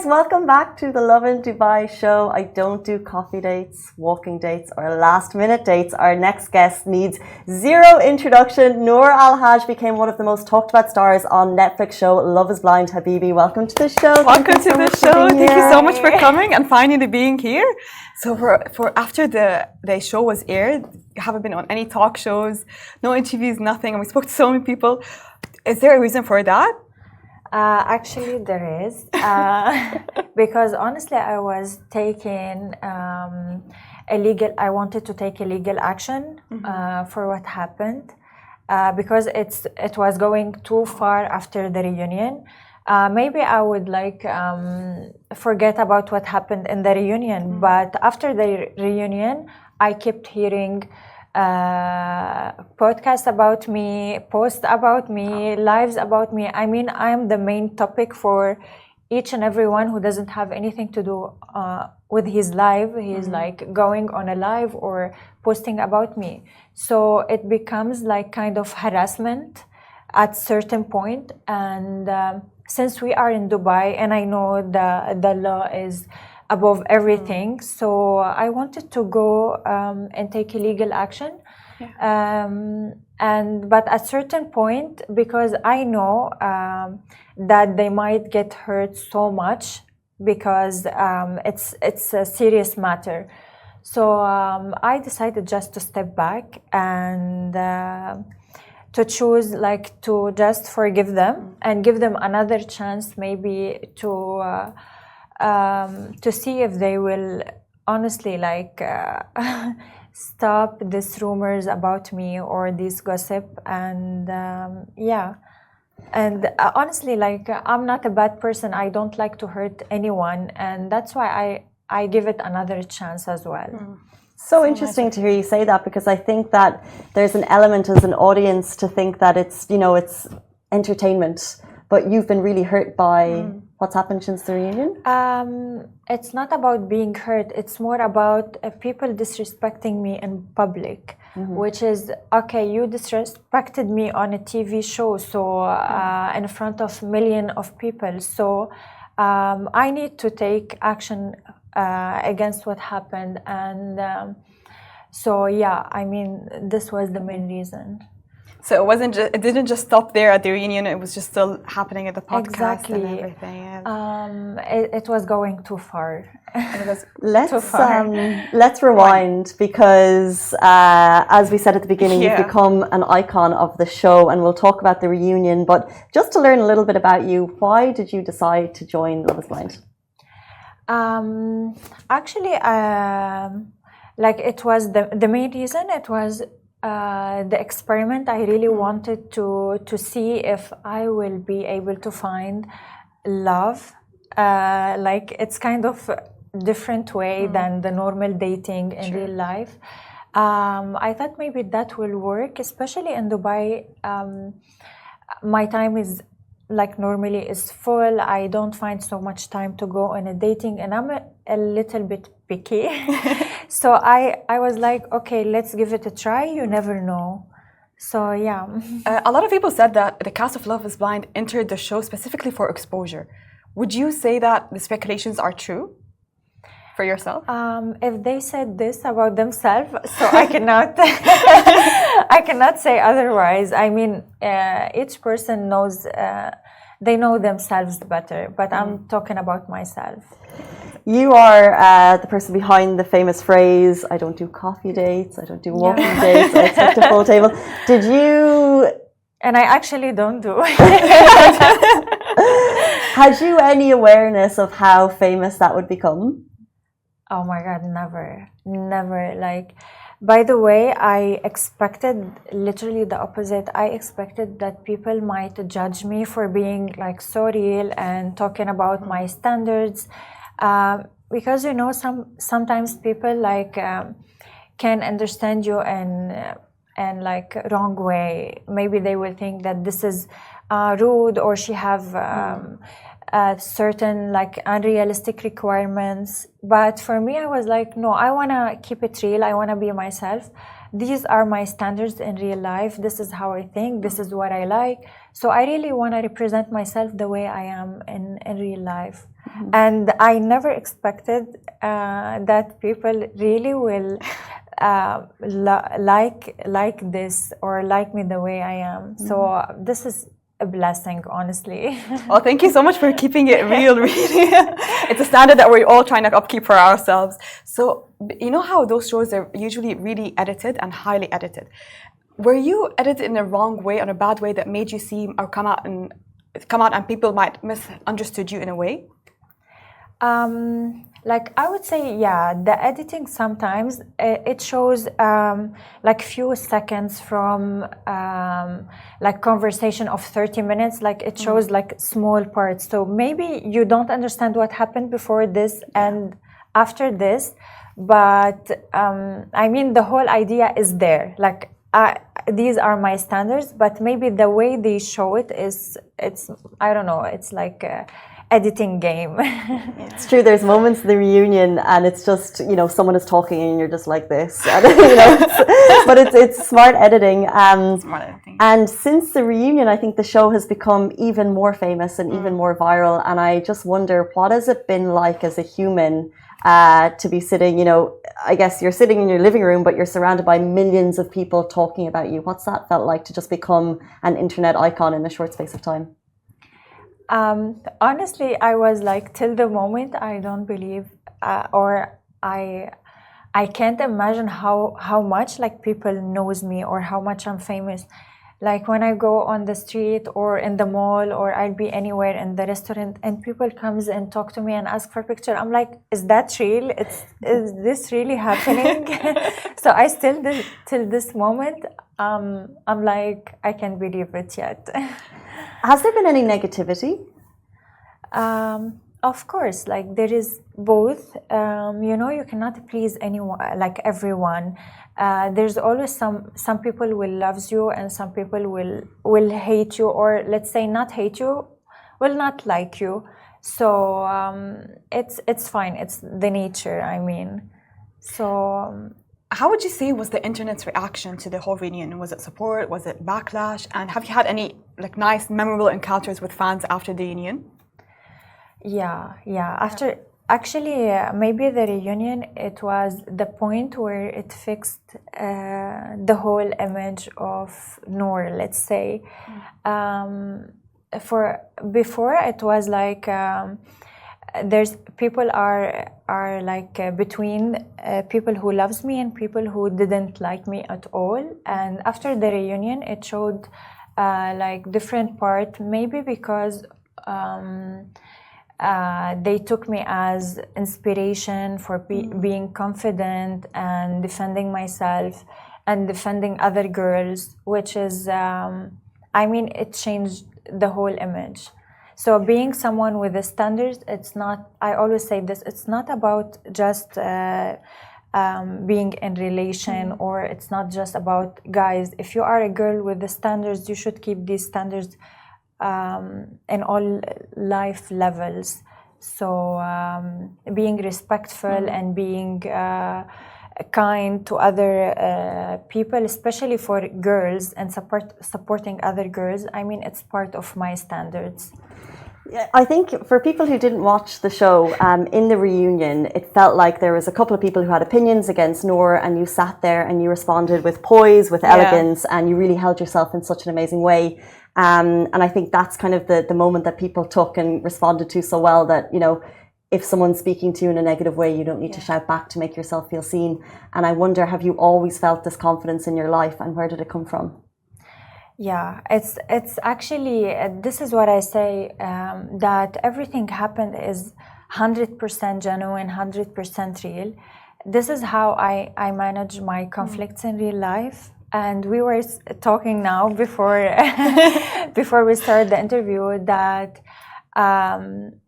welcome back to the Lovin Dubai show. I don't do coffee dates, walking dates, or last-minute dates. Our next guest needs zero introduction. Nour Al-Hajj became one of the most talked-about stars on Netflix show Love is Blind. Habibi, welcome to the show. Welcome to the show. Thank you so much for coming and finally being here. So for after the show was aired, you haven't been on any talk shows, no interviews, nothing, and we spoke to so many people. Is there a reason for that? Actually, there is. Because honestly, I was taking I wanted to take a legal action for what happened. Because it was going too far after the reunion. Maybe I would forget about what happened in the reunion, but after the reunion, I kept hearing podcasts about me, posts about me, lives about me. I mean, I'm the main topic for each and everyone who doesn't have anything to do with his life. He's going on a live or posting about me. So it becomes like kind of harassment at certain point. And since we are in Dubai and I know the law is above everything, so I wanted to go and take a legal action. But at certain point, because I know that they might get hurt so much because it's a serious matter. So I decided just to step back and to choose to just forgive them and give them another chance, maybe to see if they will honestly stop these rumors about me or this gossip. And and honestly, I'm not a bad person. I don't like to hurt anyone, and that's why I give it another chance as well. So interesting to hear you say that, because I think that there's an element as an audience to think that it's entertainment, but you've been really hurt by what's happened since the reunion? It's not about being hurt. It's more about people disrespecting me in public, which is, okay, you disrespected me on a TV show, so in front of millions of people. So I need to take action against what happened. And so, yeah, I mean, this was the main reason. So it didn't just stop there at the reunion. It was just still happening at the podcast and everything. It was going too far. Let's rewind, because as we said at the beginning, you've become an icon of the show, and we'll talk about the reunion. But just to learn a little bit about you, why did you decide to join Love is Blind? Actually, it was the main reason. It was the experiment. I really wanted to see if I will be able to find love. It's kind of a different way than the normal dating in real life. I thought maybe that will work, especially in Dubai. My time is normally is full. I don't find so much time to go on a dating, and I'm a little bit picky. So I was like, okay, let's give it a try. You never know. So yeah. A lot of people said that the cast of Love is Blind entered the show specifically for exposure. Would you say that the speculations are true for yourself? If they said this about themselves, so I cannot I cannot say otherwise. I mean, each person knows, they know themselves better, but I'm talking about myself. You are the person behind the famous phrase, I don't do coffee dates, I don't do walking dates, I expect a full table. Did you... And I actually don't do. Had you any awareness of how famous that would become? Oh my God, never. By the way, I expected literally the opposite. I expected that people might judge me for being so real and talking about my standards. Because sometimes people can understand you and wrong way. Maybe they will think that this is rude, or she have certain unrealistic requirements. But for me, I was like, no, I want to keep it real. I want to be myself. these are my standards in real life. This is how I think. This is what I like. So I really want to represent myself the way I am in real life. And I never expected that people really will like this or like me the way I am. So this is a blessing, honestly. Well, thank you so much for keeping it real, really. It's a standard that we're all trying to upkeep for ourselves. So, you know how those shows are usually really edited and highly edited. Were you edited in a wrong way, or a bad way that made you seem or come out and people might misunderstood you in a way? Like I would say, yeah, the editing sometimes it shows like few seconds from like conversation of 30 minutes, like it shows like small parts. So maybe you don't understand what happened before this and after this, but I mean the whole idea is there. Like these are my standards, but maybe the way they show it is, it's, I don't know, it's like editing game. It's true, there's moments in the reunion and it's just, you know, someone is talking and you're just like this, and, you know, but it's smart editing. And since the reunion, I think the show has become even more famous and even more viral, and I just wonder, what has it been like as a human to be sitting, you know, I guess you're sitting in your living room, but you're surrounded by millions of people talking about you. What's that felt like to just become an internet icon in a short space of time? Honestly, I was like, till the moment, I don't believe, or I can't imagine how much like people knows me or how much I'm famous. Like when I go on the street or in the mall or I'll be anywhere in the restaurant and people comes and talk to me and ask for a picture, I'm like, is that real? Is this really happening? So I still, till this moment, I'm like, I can't believe it yet. Has there been any negativity? Of course, like there is both. You know, you cannot please anyone, like everyone. There's always some people will loves you and some people will hate you, or let's say not hate you, will not like you. So it's fine. It's the nature, I mean. So. How would you say was the internet's reaction to the whole reunion? Was it support? Was it backlash? And have you had any like nice, memorable encounters with fans after the reunion? Yeah. After, actually, maybe the reunion, it was the point where it fixed the whole image of Nour, let's say. For before, it was like. There's people are like between people who loves me and people who didn't like me at all. And after the reunion, it showed like different part, maybe because they took me as inspiration for being confident and defending myself and defending other girls, which is I mean, it changed the whole image. So being someone with the standards, it's not, I always say this, it's not about just being in relation, or it's not just about guys. If you are a girl with the standards, you should keep these standards in all life levels. So being respectful and being kind to other people, especially for girls, and supporting other girls, I mean, it's part of my standards. I think for people who didn't watch the show, in the reunion, it felt like there was a couple of people who had opinions against Nour, and you sat there and you responded with poise, with elegance, and you really held yourself in such an amazing way. And I think that's kind of the moment that people took and responded to so well, that, you know, if someone's speaking to you in a negative way, you don't need to shout back to make yourself feel seen. And I wonder, have you always felt this confidence in your life, and where did it come from? Yeah, it's actually, this is what I say, that everything happened is 100% genuine, 100% real. This is how I manage my conflicts in real life. And we were talking now before before we started the interview that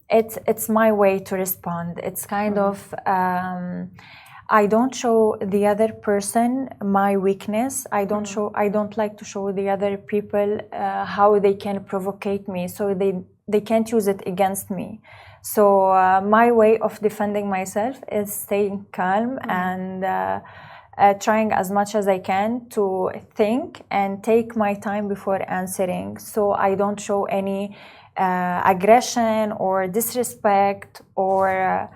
it's my way to respond. It's kind of I don't show the other person my weakness. I don't like to show the other people how they can provocate me, so they can't use it against me. So my way of defending myself is staying calm and trying as much as I can to think and take my time before answering, so I don't show any aggression or disrespect or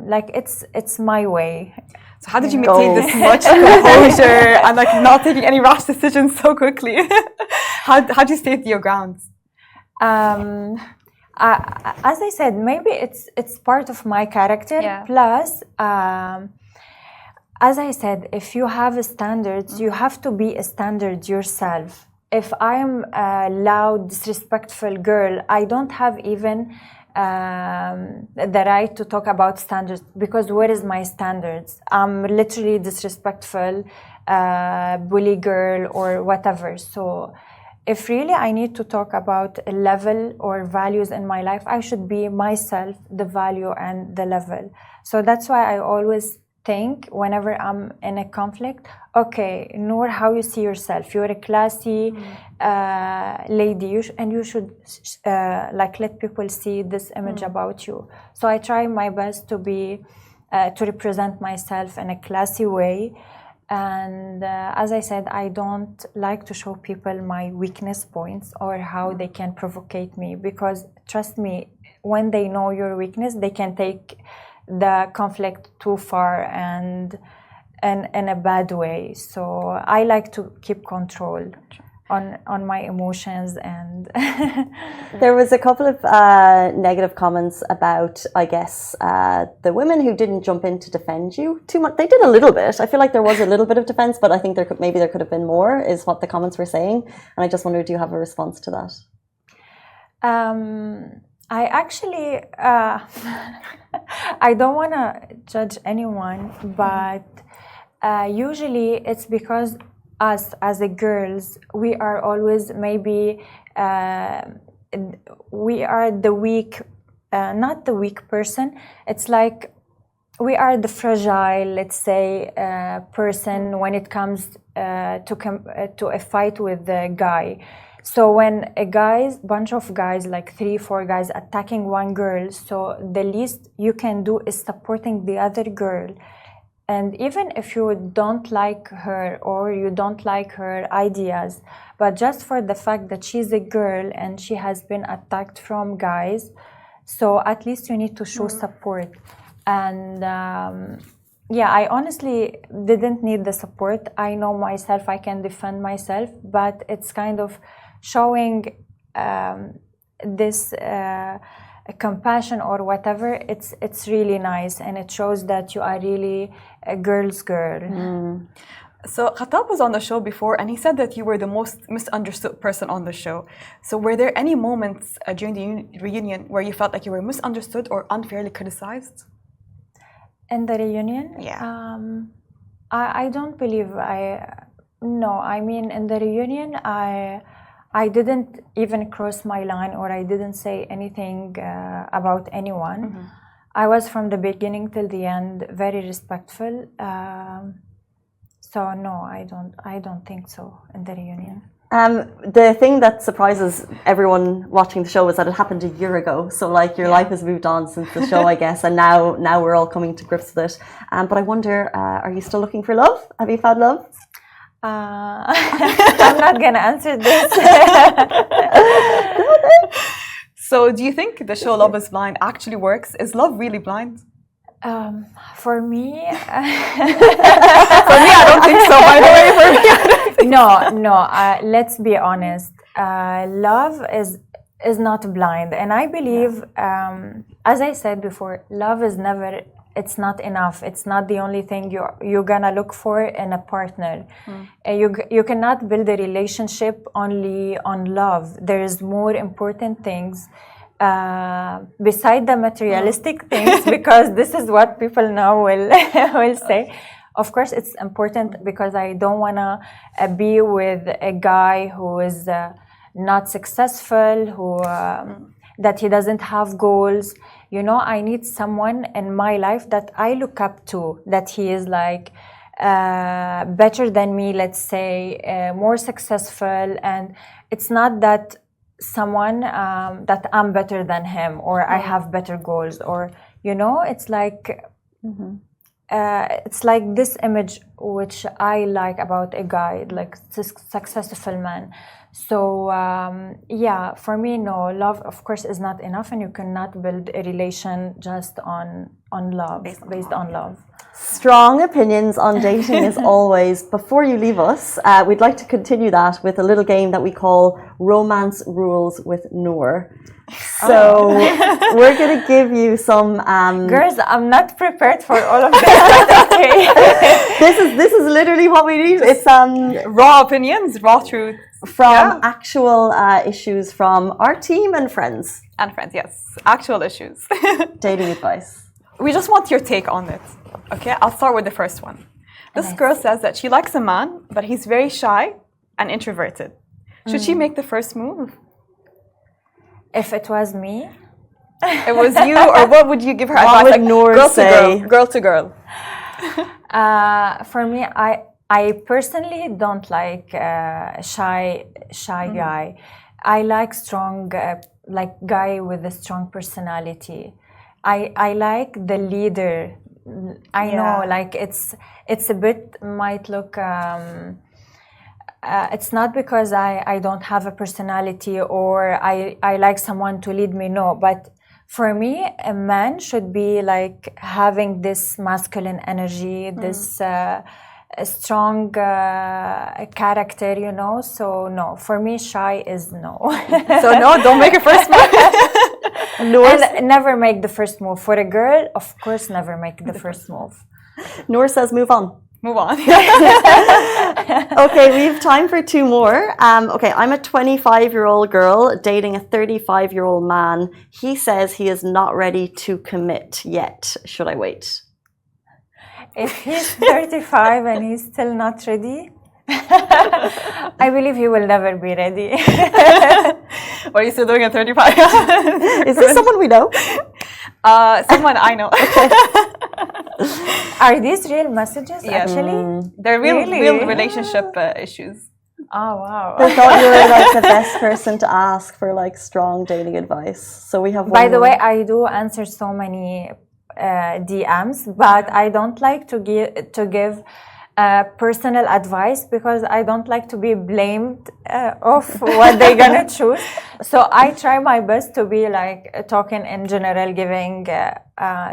like it's my way. So how did you maintain this much composure and like not taking any rash decisions so quickly? How do you stay to your grounds? As I said, maybe it's part of my character. Yeah. Plus, as I said, if you have standards, you have to be a standard yourself. If I am a loud, disrespectful girl, I don't have even the right to talk about standards, because where is my standards? I'm literally disrespectful, bully girl or whatever. So if really I need to talk about a level or values in my life, I should be myself, the value and the level. So that's why I always think whenever I'm in a conflict, okay, Nour, how you see yourself? You're a classy lady, and you should like let people see this image about you. So I try my best to be to represent myself in a classy way. And as I said, I don't like to show people my weakness points or how they can provocate me, because trust me, when they know your weakness, they can take the conflict too far and in a bad way. So I like to keep control on my emotions. And there was a couple of negative comments about, I guess, the women who didn't jump in to defend you too much. They did a little bit. I feel like there was a little bit of defense, but I think there could have been more, is what the comments were saying. And I just wondered, do you have a response to that? I actually I don't want to judge anyone, but usually it's because us as a girls, we are always maybe we are the weak, not the weak person. It's like we are the fragile, let's say, person when it comes to a fight with the guy. So when a bunch of guys, like 3-4 guys attacking one girl, so the least you can do is supporting the other girl. And even if you don't like her or you don't like her ideas, but just for the fact that she's a girl and she has been attacked from guys, so at least you need to show support. And yeah, I honestly didn't need the support. I know myself, I can defend myself, but it's kind of showing this compassion or whatever. It's really nice, and it shows that you are really a girl's girl. So Khattab was on the show before, and he said that you were the most misunderstood person on the show. So were there any moments during the reunion where you felt like you were misunderstood or unfairly criticized? In the reunion? Yeah. I don't believe no, I mean, in the reunion, I didn't even cross my line, or I didn't say anything about anyone. I was from the beginning till the end very respectful. So no, I don't think so in the reunion. The thing that surprises everyone watching the show is that it happened a year ago. So like your life has moved on since the show, I guess, and now we're all coming to grips with it. But I wonder, are you still looking for love? Have you found love? I'm not gonna answer this. So do you think the show Love is Blind actually works? Is love really blind? For me, for me, I don't think so, by the way. For me, no. Let's be honest. Love is not blind, and I believe, as I said before, love is never. It's not enough. It's not the only thing you're gonna look for in a partner. You cannot build a relationship only on love. There is more important things beside the materialistic things, because this is what people now will say. Of course, it's important, because I don't wanna be with a guy who is not successful, who that he doesn't have goals. You know, I need someone in my life that I look up to, that he is like better than me, let's say, more successful. And it's not that someone that I'm better than him, or I have better goals, or, you know, it's like it's like this image which I like about a guy, like successful man. So yeah, for me, no, love of course is not enough, and you cannot build a relation just on love, based on love. Strong opinions on dating as always. Before you leave us, we'd like to continue that with a little game that we call Romance Rules with Nour. So we're going to give you some girls, I'm not prepared for all of this, but okay. this is literally what we need. It's raw opinions, raw truth from actual issues from our team and friends. And friends, yes, actual issues. Dating advice. We just want your take on it. Okay, I'll start with the first one. This girl says that she likes a man, but he's very shy and introverted. Should she make the first move? If it was me, it was you, or what would you give her advice? What would like, Nour say? Girl to girl. For me, I personally don't like shy guy. I like strong, like guy with a strong personality. I like the leader. I know, like it's a bit might look. It's not because I don't have a personality or I like someone to lead me. No, but for me, a man should be like having this masculine energy, this strong character, you know. So no, for me, shy is no. So no, don't make a first move. And never make the first move. For a girl, of course, never make the first move. Nour says move on. Move on. Okay, we have time for two more. Okay, I'm a 25-year-old girl dating a 35-year-old man. He says he is not ready to commit yet. Should I wait? If he's 35 and he's still not ready, I believe he will never be ready. What are you still doing at 35? Is this someone we know? Someone I know. Are these real messages, actually? They're real relationship issues. Oh, wow. I thought you were like the best person to ask for like strong dating advice. So we have one. By the way, I do answer so many DMs, but I don't like to give personal advice because I don't like to be blamed of what they're gonna choose. So I try my best to be like talking in general, giving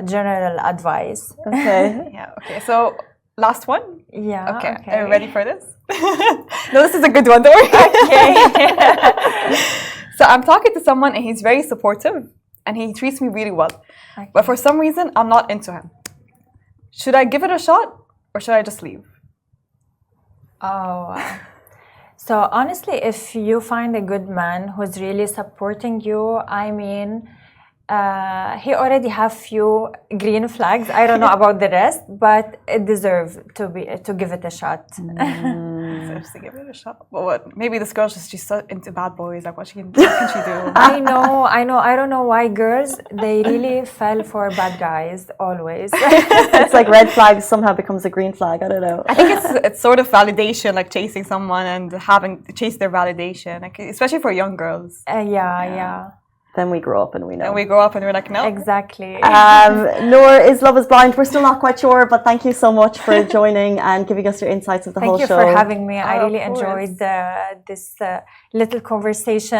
general advice. Okay. Yeah. Okay. So last one. Yeah. Okay. Are you ready for this? No, this is a good one. Don't worry. Okay. So I'm talking to someone and he's very supportive and he treats me really well. Okay. But for some reason, I'm not into him. Should I give it a shot or should I just leave? Oh, wow. So honestly, if you find a good man who's really supporting you, I mean, he already have few green flags. I don't know about the rest, but it deserves to give it a shot. Deserves to give it a shot. Well, what? Maybe this girl's just so into bad boys. Like, what can she do? I know. I don't know why girls, they really fell for bad guys always. It's like red flag somehow becomes a green flag. I don't know. I think it's sort of validation, like chasing someone and having to chase their validation, like especially for young girls. Yeah. Then we grow up and we know. And we grow up and we're like, no. Exactly. Nour, is Love is Blind? We're still not quite sure, but thank you so much for joining and giving us your insights of the whole show. Thank you for having me. I really enjoyed this little conversation.